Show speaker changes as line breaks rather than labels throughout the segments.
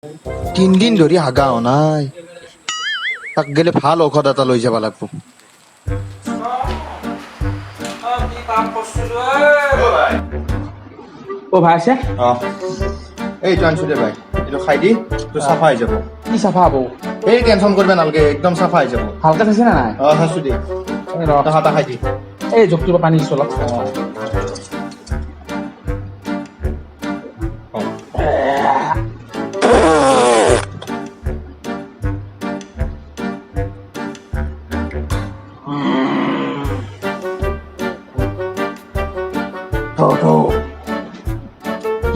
3 দিন ধৰি হাগাও নাই, তাক গেলে ভাল ঔষধ এটা লৈ যাব লাগব।
ও ভাই আছে
এইটো আনছো দে ভাই, এইটো খাই দি তো চাফা হৈ যাব।
কি চাফা হব?
এই টেনচন করবে নালগে, একদম চাফা হৈ যাব।
ভালকে চাইছে না নাই?
হাসু দে,
এই ৰ
হাতা খাই দি।
এই জগটোৰ পানী দিছো অলপ।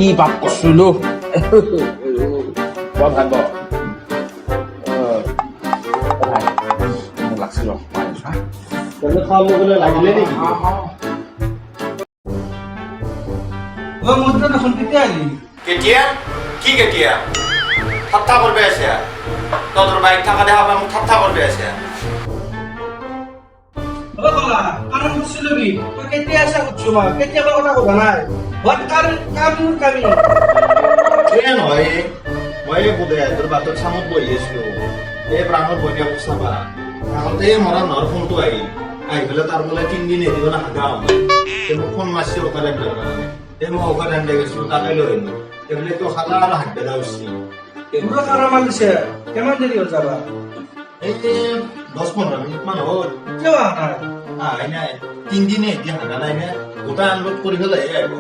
কি পাপ করছিল বৰ ভাল লাগছিল
খাওয়া গেলে লাগিলে নাকি?
কেতিয়া কি কেতিয়া ঠাট্টা করবে আছে তোর বাইক থাকা দেখা পাই মোক ঠাট্টা করবে আছে নহয় মই বোধে তোর বাটত চামত বহি আছিলো এই প্ৰাণৰ বনিয়া চাবা আগতে মৰা নহৰ ফোনটো আহিল আহি পেলাই তাৰ বোলে 3 দিন এদিন হাগা মোক ফোন মাৰছি ঔষধ আনিবৰ কাৰণে মই ঔষধ আনিলে গৈছিলো তাকে লৈ আহিলো এইবিলাক তো খালা আৰু হাত বেদা উঠছি এই 10-15 মিনিট মান হ'ল আহি নাই 3 দিনে এতিয়া হাগা নাই নে গোটা আনলোড কৰি পেলাই আহিব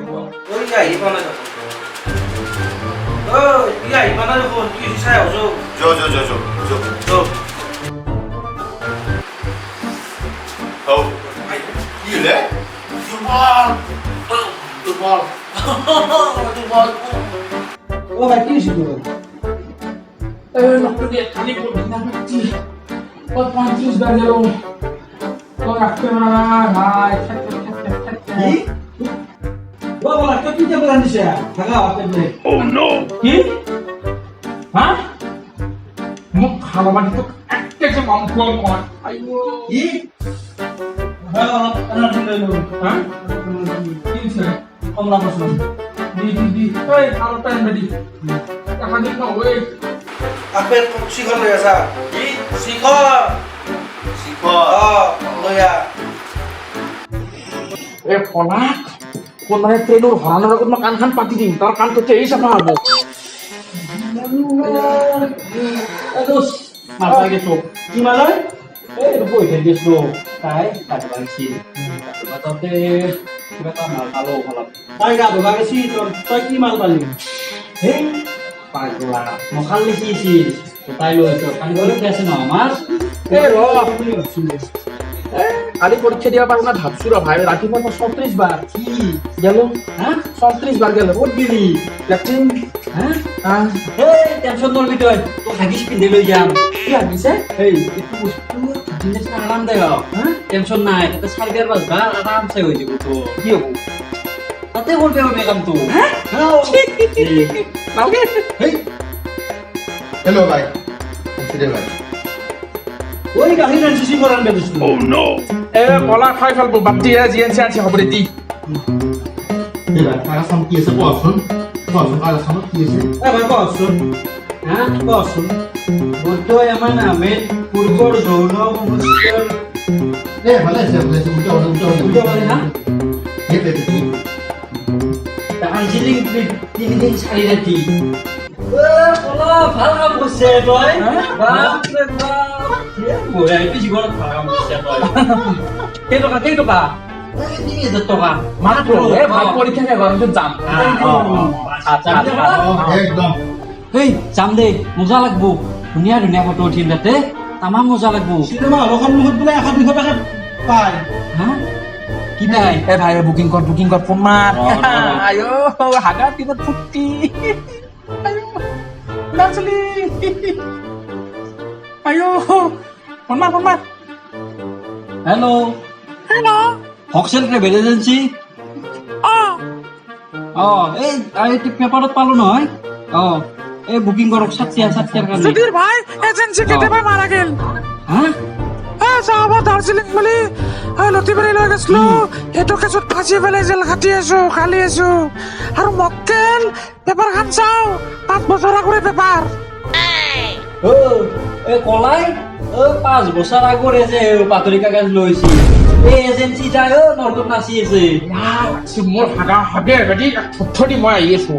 ও ভাই কি হইছে তোর? এই ডক্টর দিয়ে খালি পড়ি না কি? ও 35 বার গেল। ও রাখতে না ভাই। কি? ও বলা কি তে বলা নিছে? থাকা আপনি। ও নো। কি? হ্যাঁ? মুখ খাওয়া মানে তো একটা যে মাংস কর। আইও। কি? হ্যাঁ, ana দিলো। হ্যাঁ? কি হইছে? কমলা বসলো। di hey kalau time tadi akan di kau
apa sikon lo ya sa di sikon oh lo ya
কোন মানে ট্রেনের হরানোর আগে কান খান পাতি দিন তার কান করতে এই সাফা হবো মাথা গেছো কি মালয় এই বই ফেল গেছো তাই কাজ বাংছি তাতে কিবা তা মাল ভালো ভালো তাই গা ধোবা গেছি তই কি মাল পালি হেই পাগলা মখাল লিখিছিস তাই লইছো কান বলে কি আছে না আমার এ র আপনি শুনে আলি পরীক্ষা দেওয়া পারবো না ভাবছু রে ভাই রাখি পর 37 বার কি গেল হ্যাঁ 37 বার গেল ওট দিলি ল্যাপটিন হ্যাঁ এই টেনশন নলবি তুই তো হাগিস পিন্দে লই যাম কি হাগিছে এই একটু বস্তু জিনিসটা আরাম দেয় হ্যাঁ টেনশন নাই এটা সারগার বাজবা আরামসে হই যাব তো কি হবো তাতে বলবে হবে কাম তো হ্যাঁ নাওকে এই
হ্যালো ভাই, আসলে ভাই
ওই গাড়ি রেজিস্ট্রি করান বেদছ ও নো এ বলা খাই ফেলবো বাদ দিয়ে জিএনসি আছে হবে দি
টাকা সাম কি আছে বলছুন টাকা সাম কি আছে
এ ভাই বলছুন হ্যাঁ বলছুন বলতো আমার নামে পূর্বর যৌন সংস্কার
ভালো আছে উল্টো
বলে না
এই পেতে
দার্জিলিং তিন দিন ছাড়ি রাখি বলা ভাল কাম করছে তই বাপ রে বাপ বয়া কি জীবন ভাল কাম করছে তই কেই টকা 3000 টাকা মাত্র এ ভাই পরীক্ষা শেষ হওয়ার পর যাম আচ্ছা
একদম
এই যাম দে মজা লাগবো ধুনীয়া ধুনীয়া ফটো উঠিম তাতে তামাম মজা লাগবো
সিনেমা হলখন মুখত বোলে 100-200 টাকা পায়
হা কি নাই
এ ভাই বুকিং কর ফোন মার আয়ো হাগা কিবা ফুটি আয়ো নাচলি আয়ো ফোন মার
হ্যালো হকসেল ট্ৰেভেল এজেন্সি এই এইটো পেপাৰত পালো নহয় এই বুকিং কৰক 60 কাৰণে
সুধীর ভাই এজেন্সি কেটে ভাই মারা গেল
হ্যাঁ
চাহাবা দাৰ্জিলিং বুলি লতিবাৰী লৈ গৈছিলো সেইটো কেছত ফাঁচি পেলাই জেল খাটি আছো খালি আছো আৰু মক্কেল পেপাৰ খান চাও 5 বছৰ আগৰে পেপাৰ
কলাই 5 বছৰ আগৰে যে বাতৰি কাগজ লৈছিল এই এজেঞ্চি যায় নতুন নাচি আছে
মোৰ হাগা হাগে ৰেডি থৰি মই আহি আছো